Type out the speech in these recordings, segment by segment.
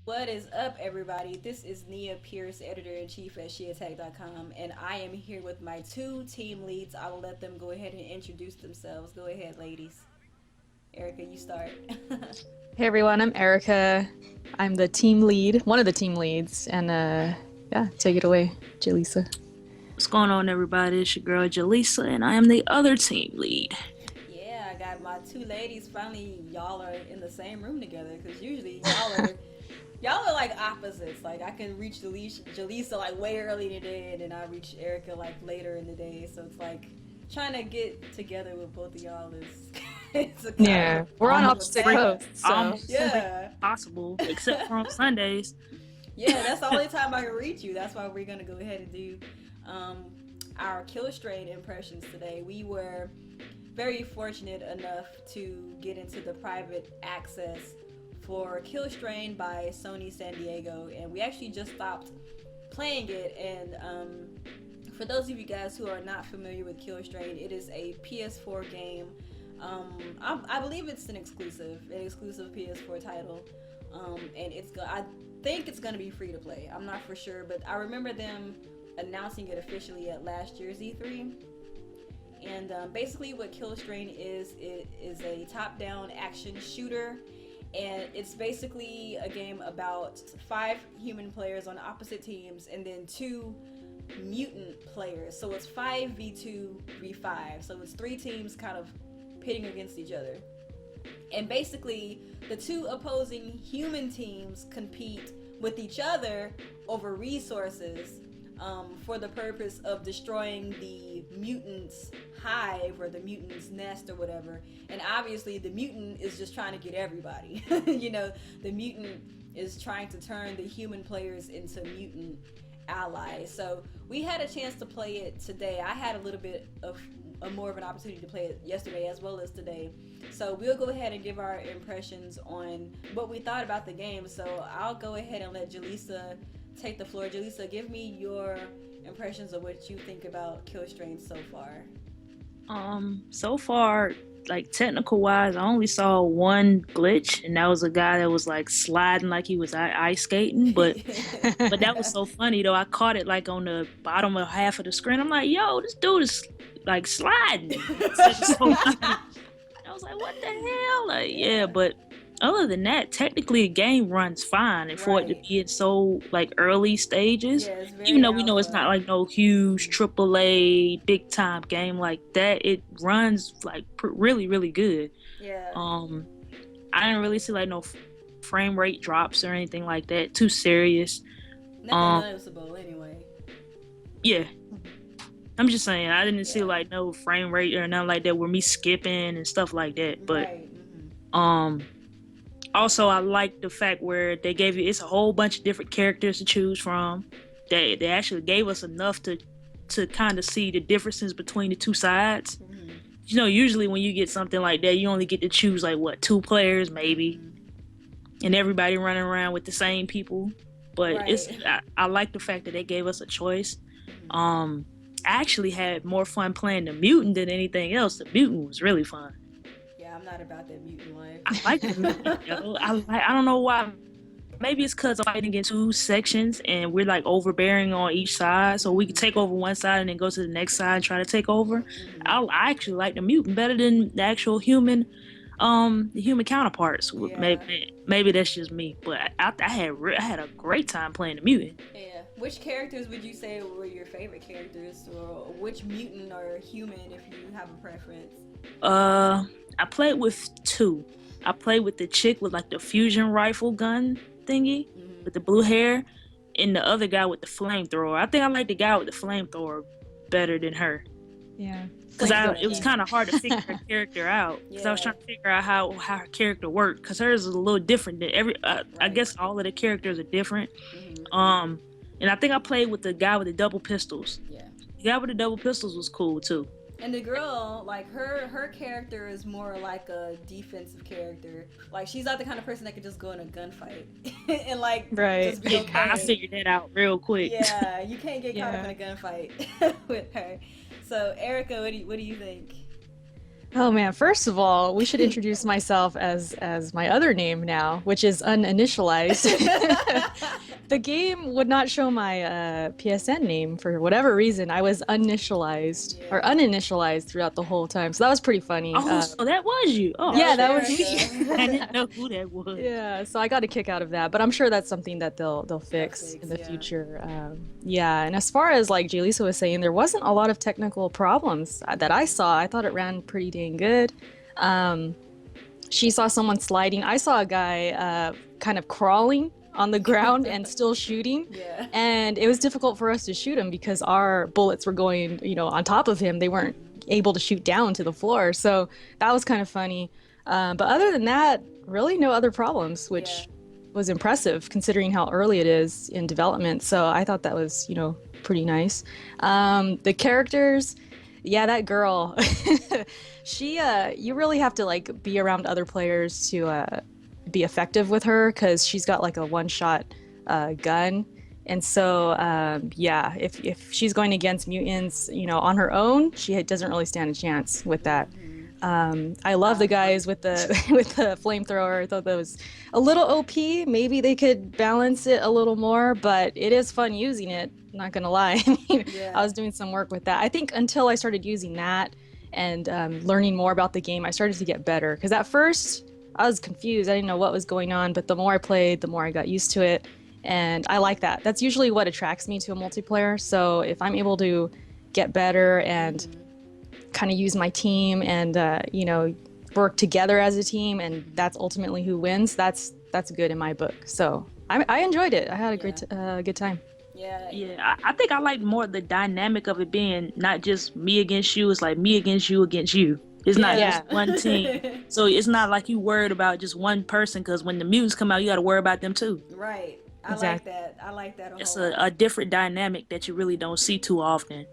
What is up, everybody? This is Nia Pierce, editor-in-chief at SheAttack.com, and I am here with my two team leads. I will let them go ahead and introduce themselves. Go ahead, ladies. Erica, you start. Hey everyone, I'm Erica. I'm the team lead, one of the team leads, and yeah, take it away, Jaleesa. What's going on, everybody? It's your girl Jaleesa, and I am the other team lead. Yeah, I got my two ladies. Finally, y'all are in the same room together, because usually y'all are like opposites. Like I can reach Jaleesa like way early in the day, and then I reach Erica like later in the day. So it's like trying to get together with both of y'all is it's a Yeah, we're on opposite coasts, so Almost yeah. possible, except for on Sundays. Yeah, that's the only time I can reach you. That's why we're gonna go ahead and do our Kill Strain impressions today. We were very fortunate enough to get into the private access for Kill Strain by Sony San Diego, and we actually just stopped playing it. And for those of you guys who are not familiar with Kill Strain, it is a PS4 game. I believe it's an exclusive PS4 title, and I think it's gonna be free to play. I'm not for sure, but I remember them announcing it officially at last year's E3. And basically, what Kill Strain is, it is a top-down action shooter, and it's basically a game about 5 human players on opposite teams, and then 2 mutant players. So it's 5v2v5. So it's 3 teams kind of pitting against each other. And basically, the 2 opposing human teams compete with each other over resources for the purpose of destroying the mutant's hive or the mutant's nest or whatever. And obviously, the mutant is just trying to get everybody. The mutant is trying to turn the human players into mutant allies. So we had a chance to play it today. I had a little bit of more of an opportunity to play it yesterday as well as today. So we'll go ahead and give our impressions on what we thought about the game. So I'll go ahead and let Jaleesa take the floor. Jaleesa, give me your impressions of what you think about Kill Strain so far. So far, like technical wise, I only saw one glitch, and that was a guy that was like sliding like he was ice skating. But that was so funny though. I caught it like on the bottom of half of the screen. I'm like, yo, this dude is like sliding. So I was like, what the hell? Like, yeah, but other than that, technically the game runs fine, and for it to be in so like early stages, even though we know it's not like no huge AAA big time game like that, it runs like really really good. Yeah. I didn't really see like no frame rate drops or anything like that. Too serious. Nothing noticeable anyway. Yeah. I'm just saying, I didn't see like no frame rate or nothing like that with me skipping and stuff like that. But also, I like the fact where they gave you, it's a whole bunch of different characters to choose from. They actually gave us enough to kind of see the differences between the 2 sides. Mm-hmm. You know, usually when you get something like that, you only get to choose like 2 players maybe, and everybody running around with the same people. But I like the fact that they gave us a choice. I actually had more fun playing the mutant than anything else. The mutant was really fun. I'm not about that mutant life. I like the mutant, yo. I don't know why. Maybe it's because I'm fighting in 2 sections and we're like overbearing on each side, so we can take over one side and then go to the next side and try to take over. Mm-hmm. I actually like the mutant better than the actual human, the human counterparts. Yeah. Maybe that's just me, but I had a great time playing the mutant. Yeah. Which characters would you say were your favorite characters, or which mutant or human, if you have a preference? I played with 2. I played with the chick with like the fusion rifle gun thingy with the blue hair, and the other guy with the flamethrower. I think I like the guy with the flamethrower better than her. Yeah. Because it was kind of hard to figure her character out. Because I was trying to figure out how her character worked. Because hers is a little different than I guess all of the characters are different. Mm-hmm. And I think I played with the guy with the double pistols. Yeah. The guy with the double pistols was cool too. And the girl, like her character is more like a defensive character. Like she's not the kind of person that could just go in a gunfight and like just be okay. I figured that out real quick. Yeah, you can't get caught up in a gunfight with her. So Erica, what do you think? Oh man, first of all, we should introduce myself as my other name now, which is uninitialized. The game would not show my PSN name for whatever reason. I was uninitialized or Yeah. uninitialized throughout the whole time. So that was pretty funny. Oh, so that was you. Oh, Yeah, that was okay. Erica. I didn't know who that was. Yeah, so I got a kick out of that, but I'm sure that's something that they'll fix in the yeah. future. Yeah, and as far as like Jalisa was saying, there wasn't a lot of technical problems that I saw. I thought it ran pretty dang good. She saw someone sliding. I saw a guy kind of crawling on the ground and still shooting. Yeah. And it was difficult for us to shoot him because our bullets were going, on top of him. They weren't able to shoot down to the floor. So that was kind of funny. But other than that, really no other problems, which was impressive considering how early it is in development. So I thought that was, pretty nice. The characters, yeah, that girl, you really have to like be around other players to be effective with her because she's got like a one-shot gun. And so, if she's going against mutants, on her own, she doesn't really stand a chance with that. I love the guys with the with the flamethrower. I thought that was a little OP. Maybe they could balance it a little more, but it is fun using it. Not gonna lie. I was doing some work with that. I think until I started using that and learning more about the game, I started to get better. Because at first I was confused. I didn't know what was going on, but the more I played, the more I got used to it. And I like that. That's usually what attracts me to a multiplayer. So if I'm able to get better and kind of use my team and work together as a team, and that's ultimately who wins, that's good in my book. So I enjoyed it. I had a great good time. Yeah, I think I like more the dynamic of it being not just me against you. It's like me against you against you. It's not just one team. So it's not like you worried about just one person, because when the mutants come out, you got to worry about them too. Right. I like that. It's a different dynamic that you really don't see too often.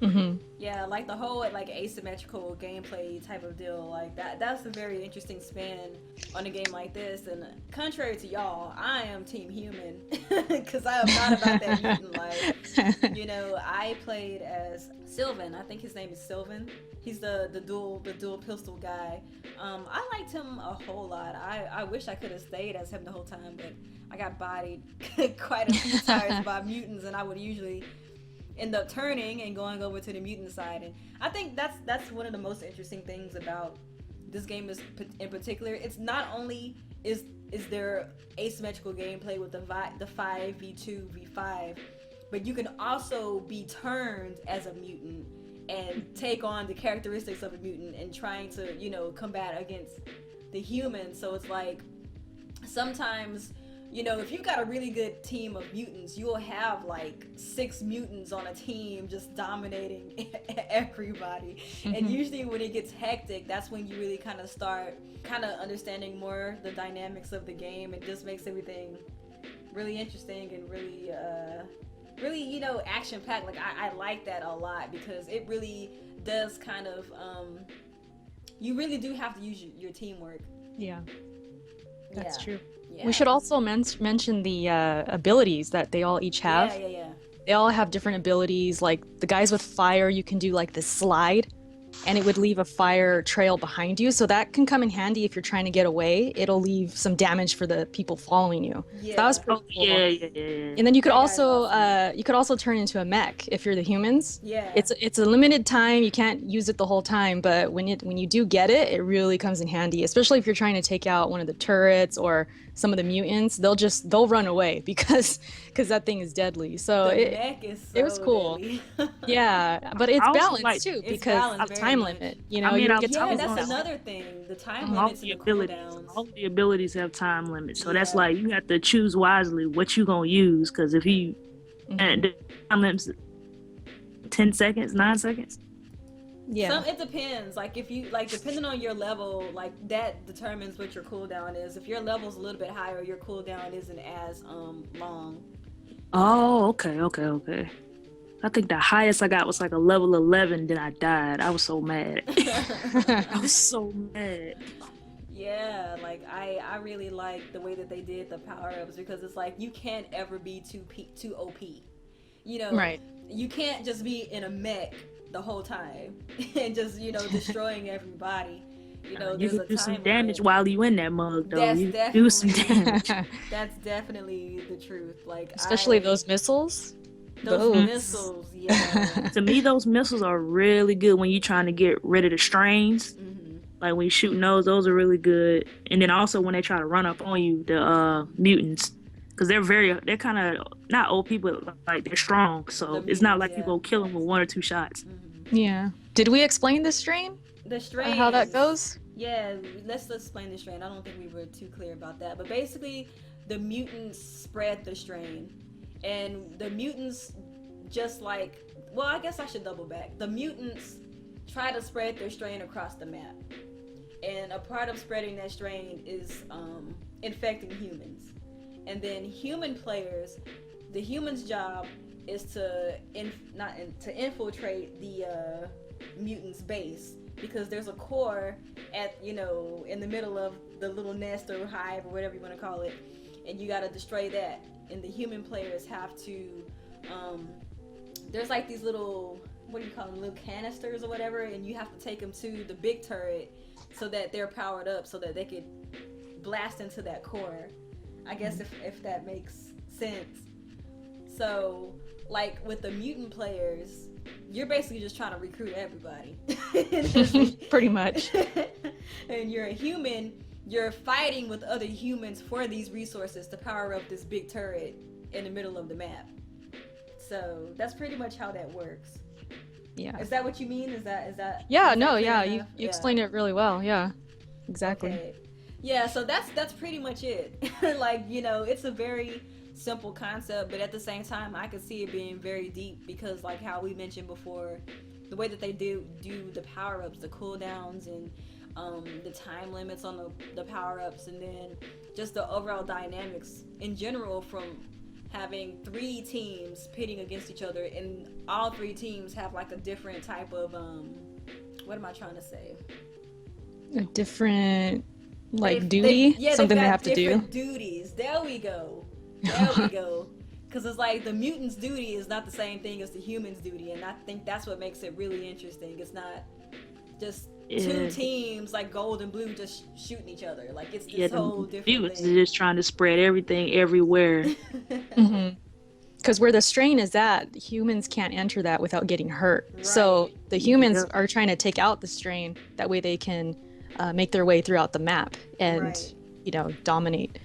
Mm-hmm. Yeah, like the whole like asymmetrical gameplay type of deal, like that's a very interesting spin on a game like this. And contrary to y'all, I am team human because I am not about that mutant life. I played as Sylvan. I think his name is Sylvan. He's the dual pistol guy. I liked him a whole lot. I wish I could have stayed as him the whole time, but I got bodied quite a few times by mutants, and I would usually end up turning and going over to the mutant side. And I think that's one of the most interesting things about this game is in particular. It's not only is there asymmetrical gameplay with the 5v2v5, but you can also be turned as a mutant and take on the characteristics of a mutant and trying to combat against the humans. So it's like sometimes if you've got a really good team of mutants, you'll have like 6 mutants on a team just dominating everybody. Mm-hmm. And usually when it gets hectic, that's when you really kind of start understanding more the dynamics of the game. It just makes everything really interesting and really action-packed. Like I like that a lot because it really does kind of you really do have to use your teamwork. Yeah, that's true. Yeah. We should also mention the abilities that they all each have. Yeah. They all have different abilities. Like the guys with fire, you can do like the slide, and it would leave a fire trail behind you. So that can come in handy if you're trying to get away. It'll leave some damage for the people following you. Yeah. So that was pretty cool. Yeah. And then you could also turn into a mech if you're the humans. Yeah. It's a limited time. You can't use it the whole time, but when you do get it, it really comes in handy. Especially if you're trying to take out one of the turrets or some of the mutants, they'll run away because that thing is deadly. So it was cool. Yeah, but it's balanced too because of time limit. That's another thing. The time limits and the cooldowns. All the abilities have time limits, so that's like you have to choose wisely what you gonna use. Because if you the time limit's 10 seconds, 9 seconds. Yeah. It depends. Like if you depending on your level, like that determines what your cooldown is. If your level's a little bit higher, your cooldown isn't as long. Oh, okay. I think the highest I got was like a level 11. Then I died. I was so mad. I was so mad. Yeah, like I really like the way that they did the power-ups because it's like you can't ever be too OP. Right. You can't just be in a mech the whole time and just, you know, destroying everybody. You know, You there's a can do some time damage limit. while you in that mug, though. That's You do some damage. that's definitely the truth. Like Especially those missiles. those Boom. missiles, yeah. To me, those missiles are really good when you're trying to get rid of the strains. Hmm. Like when you're shooting those are really good. And then also when they try to run up on you, the mutants, because they're kind of not OP, but like they're strong. So The it's not mutants, like you yeah. go kill them with 1 or 2 shots. Hmm. Yeah. Did we explain the strain? The strain. How that goes? Yeah, let's explain the strain. I don't think we were too clear about that. But basically, the mutants spread the strain. And the mutants just like, well, I guess I should double back. The mutants try to spread their strain across the map. And a part of spreading that strain is infecting humans. And then human players, the humans' job is to infiltrate the mutants' base, because there's a core at, you know, in the middle of the little nest or hive or whatever you want to call it, and you got to destroy that. And the human players have to there's like these little, what do you call them, little canisters or whatever, and you have to take them to the big turret so that they're powered up so that they could blast into that core. I guess if that makes sense. So like with the mutant players, you're basically just trying to recruit everybody. Pretty much. And you're a human, you're fighting with other humans for these resources to power up this big turret in the middle of the map. So that's pretty much how that works. Yeah. Is that what you mean? Is that Yeah, is no, that clear yeah, enough? you explained it really well. Yeah. Exactly. Okay. Yeah, so that's pretty much it. Like, you know, it's a very simple concept, but at the same time I could see it being very deep, because like how we mentioned before, the way that they do the power-ups, the cooldowns, and the time limits on the power-ups, and then just the overall dynamics in general, from having 3 teams pitting against each other, and all 3 teams have like a different type of what am I trying to say? A different like duty, duty, something they have to do. Duties. There we go. There we go. Because it's like the mutants' duty is not the same thing as the humans' duty, and I think that's what makes it really interesting. It's not just 2 teams like gold and blue just shooting each other. Like it's this whole different mutants thing. are just trying to spread everything everywhere. Because where the strain is at, humans can't enter that without getting hurt. Right. So the humans are trying to take out the strain. That way they can make their way throughout the map and, you know, dominate.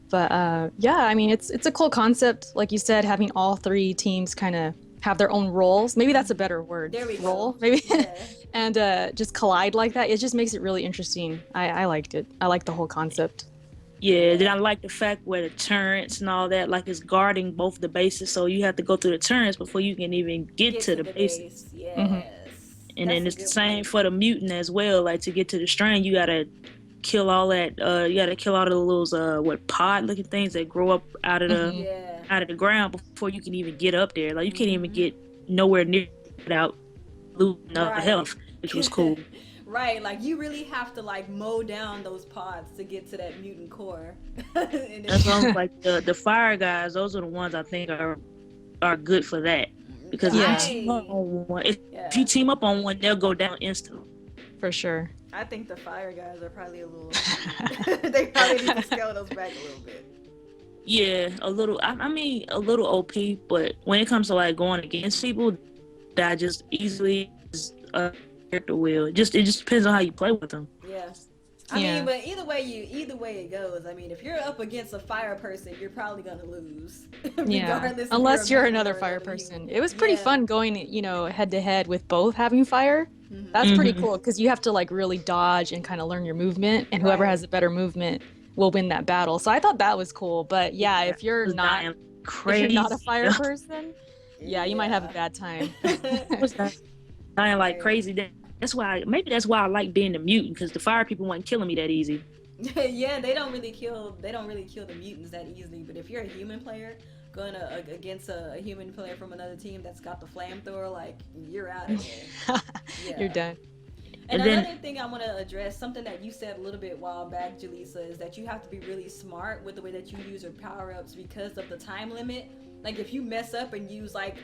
But yeah, I mean, it's a cool concept. Like you said, having all 3 teams kind of have their own roles. Maybe that's a better word. There we Role, go. maybe. Yeah. And just collide like that. It just makes it really interesting. I liked it. I like the whole concept. Yeah, then I like the fact where the turrets and all that, like it's guarding both the bases, so you have to go through the turrets before you can even get to the bases. Base. Yes. And then That's it's a the good same point. for the mutant as well. Like to get to the strain, you gotta kill all that. You gotta kill all the little pod-looking things that grow up out of the ground before you can even get up there. Like you can't even get nowhere near without losing up health, which was cool. Right, like you really have to like mow down those pods to get to that mutant core. And That's why like the fire guys. Those are the ones I think are good for that, because if you team up on one, they'll go down instantly. For sure. I think the fire guys are probably a little. They probably need to scale those back a little bit. Yeah, a little. I mean, a little OP, but when it comes to like going against people, that just easily is a character wheel. It just depends on how you play with them. Yeah. I mean, but either way it goes. I mean, if you're up against a fire person, you're probably gonna lose. Regardless. Unless you're another fire person. It was pretty fun going, you know, head to head with both having fire. That's pretty cool, because you have to like really dodge and kind of learn your movement, and whoever has a better movement will win that battle. So I thought that was cool. But yeah, if you're not a fire person, you might have a bad time. Dying like crazy. That's why I like being the mutant, because the fire people weren't killing me that easy. Yeah, they don't really kill the mutants that easily. But if you're a human player going against a human player from another team that's got the flamethrower, like you're out of there. Yeah. You're done. And another thing I want to address, something that you said a little bit while back, Jaleesa, is that you have to be really smart with the way that you use your power-ups because of the time limit. Like if you mess up and use like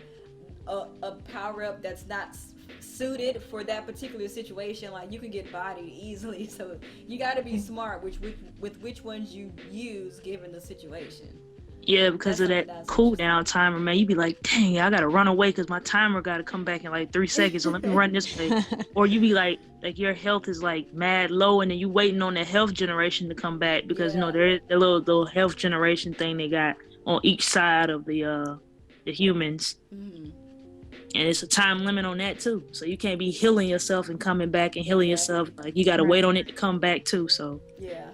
a power up that's not suited for that particular situation, like you can get bodied easily. So you got to be smart with which ones you use given the situation. Yeah, because of that cooldown timer, man. You be like, dang, I gotta run away because my timer gotta come back in like 3 seconds. So let me run this way. Or you be like your health is like mad low, and then you waiting on the health generation to come back because you know there is the little health generation thing they got on each side of the humans, and it's a time limit on that too. So you can't be healing yourself and coming back and healing yourself. Like you gotta wait on it to come back too. So yeah,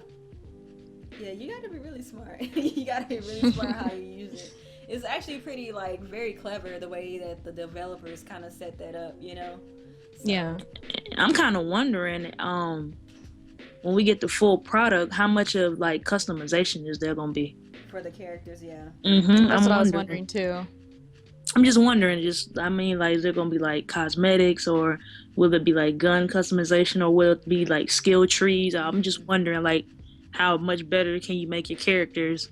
you gotta be really smart. You gotta be really smart how you use it. It's actually pretty, like, very clever the way that the developers kind of set that up, you know? So. Yeah. I'm kind of wondering, when we get the full product, how much of, like, customization is there gonna be? For the characters, yeah. That's what I was wondering, too. I'm just wondering, I mean, like, is there gonna be, like, cosmetics, or will it be, like, gun customization, or will it be, like, skill trees? I'm just wondering, like, how much better can you make your characters?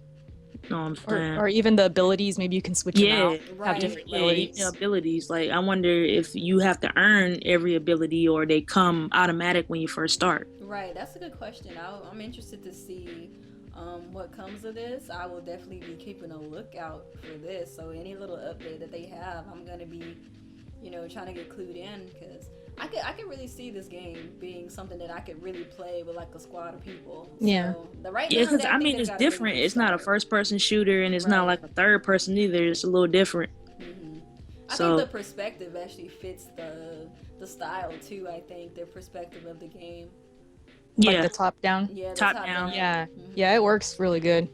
Or even the abilities, maybe you can switch them out, have different abilities. Abilities. Like, I wonder if you have to earn every ability or they come automatic when you first start. Right, that's a good question. I'm interested to see what comes of this. I will definitely be keeping a lookout for this. So any little update that they have, I'm going to be, trying to get clued in, because I could really see this game being something that I could really play with like a squad of people. Yeah. So right yeah, because I mean, it's different. Really it's not a first-person shooter, and it's not like a third-person either. It's a little different. Mm-hmm. I think the perspective actually fits the style too. I think the perspective of the game. Like the top down. Yeah, top down. Yeah, yeah, it works really good.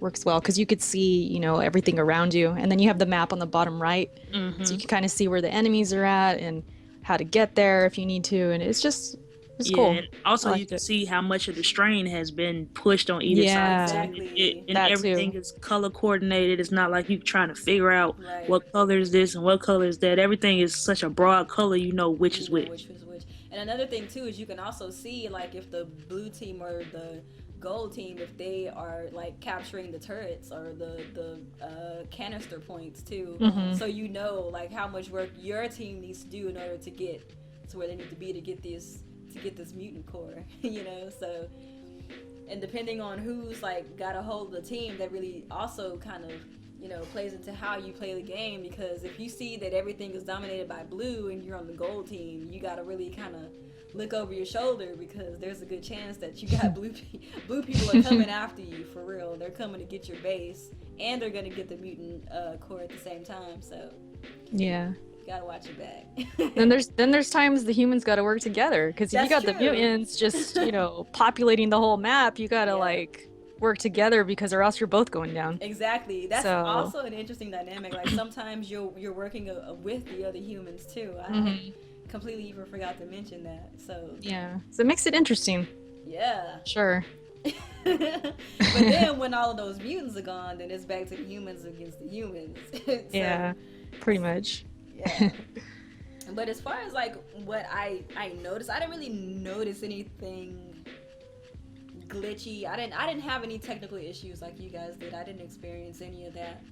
Works well because you could see, everything around you, and then you have the map on the bottom right, so you can kind of see where the enemies are at and how to get there if you need to, and it's cool. And also, you can see how much of the strain has been pushed on either side. Exactly. And everything is color coordinated. It's not like you trying to figure out what color is this and what color is that. Everything is such a broad color, which is which. And another thing too is you can also see, like, if the blue team or the gold team, if they are like capturing the turrets or the canister points too, so like how much work your team needs to do in order to get to where they need to be to get this mutant core. So, and depending on who's like got a hold of the team, that really also kind of plays into how you play the game, because if you see that everything is dominated by blue and you're on the gold team, you got to really kind of look over your shoulder, because there's a good chance that you got blue people are coming after you for real. They're coming to get your base, and they're going to get the mutant core at the same time. So yeah, you got to watch your back. then there's times the humans got to work together, because if you got the mutants just populating the whole map, you got to like work together, because or else you're both going down. Exactly. That's also an interesting dynamic. Like sometimes you're working with the other humans too. I completely even forgot to mention that. So it makes it interesting. Yeah. Sure. But then when all of those mutants are gone, then it's back to the humans against the humans. So, yeah, pretty much. Yeah. But as far as like what I noticed, I didn't really notice anything glitchy. I didn't have any technical issues like you guys did. I didn't experience any of that.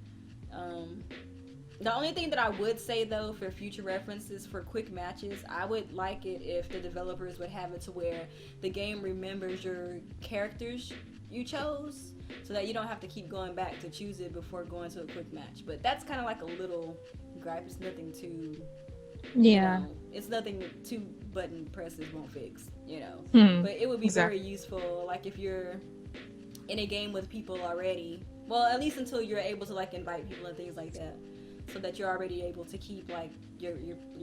The only thing that I would say though, for future references for quick matches, I would like it if the developers would have it to where the game remembers your characters you chose, so that you don't have to keep going back to choose it before going to a quick match. But that's kind of like a little gripe. It's nothing too it's nothing 2 button presses won't fix, but it would be very useful, like if you're in a game with people already, well, at least until you're able to like invite people and things like that, so that you're already able to keep like your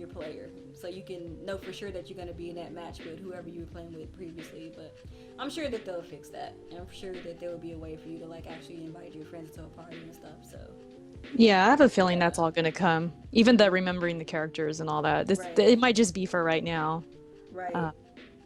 player, so you can know for sure that you're going to be in that match with whoever you were playing with previously. But I'm sure that they'll fix that, and I'm sure that there will be a way for you to like actually invite your friends to a party and stuff. So yeah, I have a feeling that's all going to come. Even the remembering the characters and all that. It might just be for right now. Right.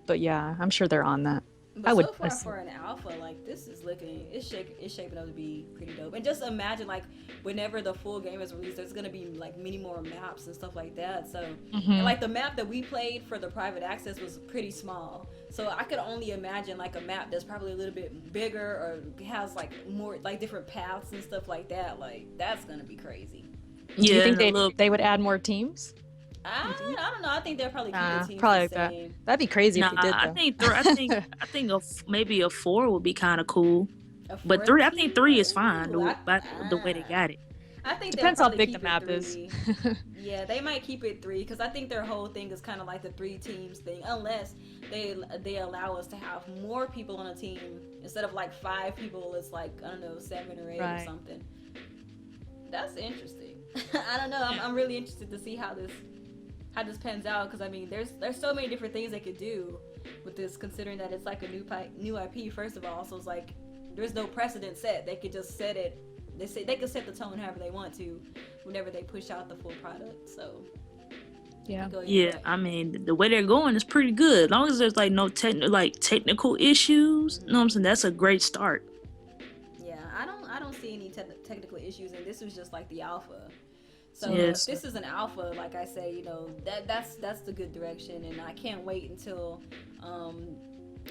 But yeah, I'm sure they're on that. But so far for an alpha, like this is it's shaping up to be pretty dope. And just imagine like whenever the full game is released, there's gonna be like many more maps and stuff like that. So and like the map that we played for the private access was pretty small. So I could only imagine like a map that's probably a little bit bigger or has like more like different paths and stuff like that. Like that's gonna be crazy. Do you Yeah, think a little. they would add more teams? I don't know. I think they'll probably keep the teams Probably the like that. same. That'd be crazy if Nah, they did, I though. think I think maybe a 4 would be kind of cool. A But fourth 3, I team? think 3 is fine. Ooh, The way they got it. I think Depends they'll how probably big the keep map it is. 3. Yeah, they might keep it 3 because I think their whole thing is kind of like the 3 teams thing, unless they allow us to have more people on a team instead of like 5 people. It's like, I don't know, 7 or 8 or something. That's interesting. I don't know. I'm really interested to see how this pans out, because I mean, there's so many different things they could do with this, considering that it's like a new IP. First of all, so it's like there's no precedent set. They could just set it. They could set the tone however they want to, whenever they push out the full product. So yeah, I mean, the way they're going is pretty good. As long as there's like no technical issues, you know what I'm saying? That's a great start. Yeah, I don't see any technical issues, and this was just like the alpha. So yes. If this is an alpha, like I say, you know, that's the good direction, and I can't wait until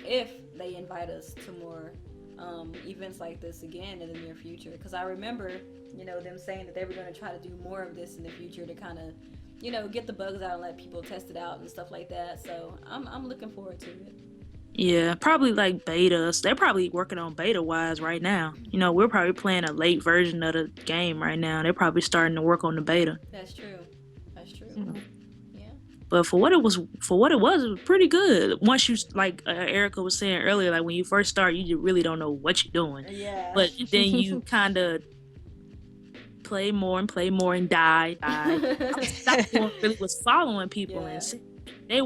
if they invite us to more events like this again in the near future, because I remember, you know, them saying that they were going to try to do more of this in the future to kind of, you know, get the bugs out and let people test it out and stuff like that. So I'm looking forward to it. Yeah, probably like betas. They're probably working on beta wise right now. You know, we're probably playing a late version of the game right now. They're probably starting to work on the beta. That's true. Mm-hmm. Yeah. But for what it was, it was pretty good. Once you, like Erica was saying earlier, like when you first start, you really don't know what you're doing. Yeah. But then you kind of play more and die. I really was following people and seeing what they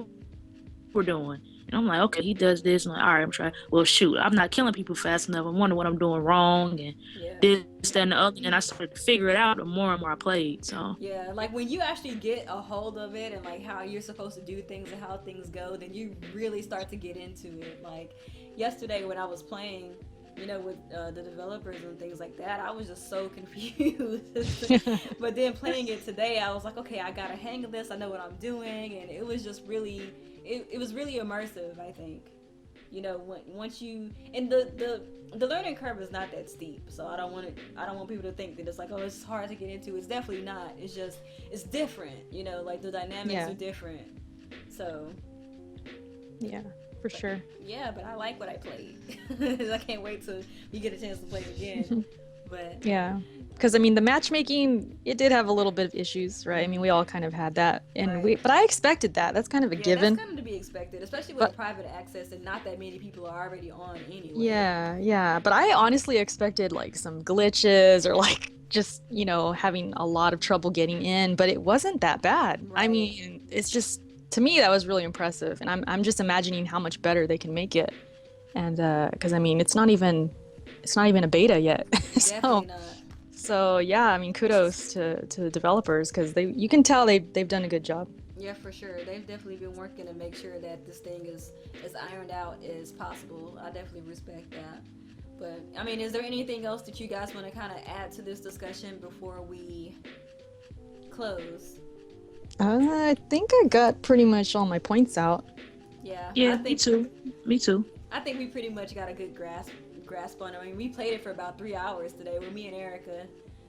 were doing. And I'm like, okay, he does this. And I'm like, all right, I'm trying. Well, shoot, I'm not killing people fast enough. I wonder what I'm doing wrong. And this, that, and the other. And I started to figure it out the more and more I played. So yeah, like when you actually get a hold of it and like how you're supposed to do things and how things go, then you really start to get into it. Like yesterday when I was playing, you know, with the developers and things like that, I was just so confused. But then playing it today, I was like, okay, I got a hang of this. I know what I'm doing. And it was just really, it was really immersive, I think. You know, once you, and the learning curve is not that steep. So I don't want people to think that it's like, oh, it's hard to get into. It's definitely not. It's just, it's different. You know, like the dynamics are different. So. Yeah. For sure. Yeah, but I like what I played. I can't wait till you get a chance to play it again. But yeah, because I mean the matchmaking, it did have a little bit of issues, right? I mean we all kind of had that, and but I expected that. That's kind of a given. That's kind of to be expected, especially with private access and not that many people are already on anyway. Yeah. But I honestly expected like some glitches or like just, you know, having a lot of trouble getting in, but it wasn't that bad. Right. I mean, it's just, to me that was really impressive, and I'm just imagining how much better they can make it. And because I mean it's not even a beta yet. Definitely not. So yeah, I mean kudos to the developers, because you can tell they've done a good job. Yeah, for sure. They've definitely been working to make sure that this thing is as ironed out as possible. I definitely respect that. But I mean, is there anything else that you guys want to kind of add to this discussion before we close? I think I got pretty much all my points out. Yeah, me too. I think we pretty much got a good grasp on it. I mean, we played it for about 3 hours today with me and Erica.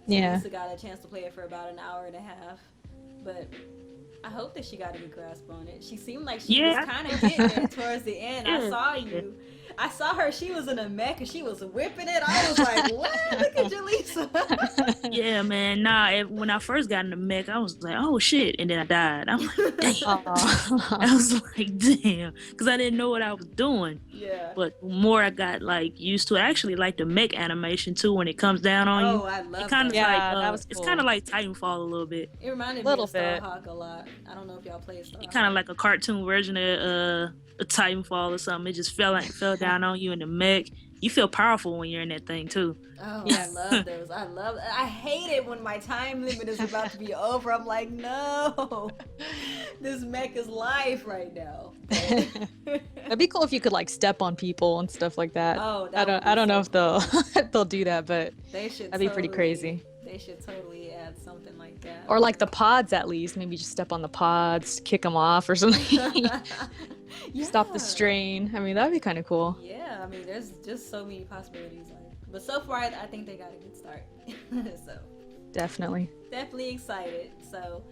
So we also got a chance to play it for about an hour and a half. But I hope that she got a good grasp on it. She seemed like she was kind of getting it towards the end. I saw her. She was in a mech and she was whipping it. I was like, what? Look at Jaleesa. Yeah, man. Nah, when I first got in the mech, I was like, oh shit. And then I died. I'm like, damn. I was like, damn. Because I didn't know what I was doing. Yeah. But the more I got like used to it, I actually like the mech animation too when it comes down on you. Oh, I love it. That was cool. It's kind of like Titanfall a little bit. It reminded me of Starhawk a lot. I don't know if y'all played Starhawk. Kind of like a cartoon version of a Titanfall or something. It just fell down on you in the mech. You feel powerful when you're in that thing too. Oh, yeah. I love those. I hate it when my time limit is about to be over. I'm like, no, this mech is life right now. It'd be cool if you could like step on people and stuff like that. Oh, I don't know if they'll do that, but that'd be pretty crazy. They should totally add something like that. Or like the pods, at least. Maybe just step on the pods, kick them off or something. Stop the strain. I mean, that'd be kind of cool. Yeah, I mean, there's just so many possibilities. But so far, I think they got a good start. So. Definitely. Definitely excited. So,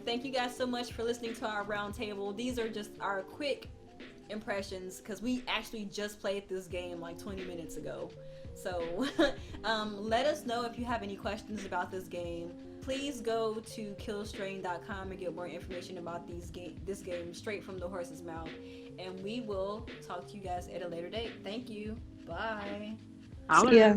thank you guys so much for listening to our roundtable. These are just our quick impressions because we actually just played this game like 20 minutes ago. So, let us know if you have any questions about this game. Please go to killstrain.com and get more information about this game straight from the horse's mouth. And we will talk to you guys at a later date. Thank you. Bye. I'll See ya.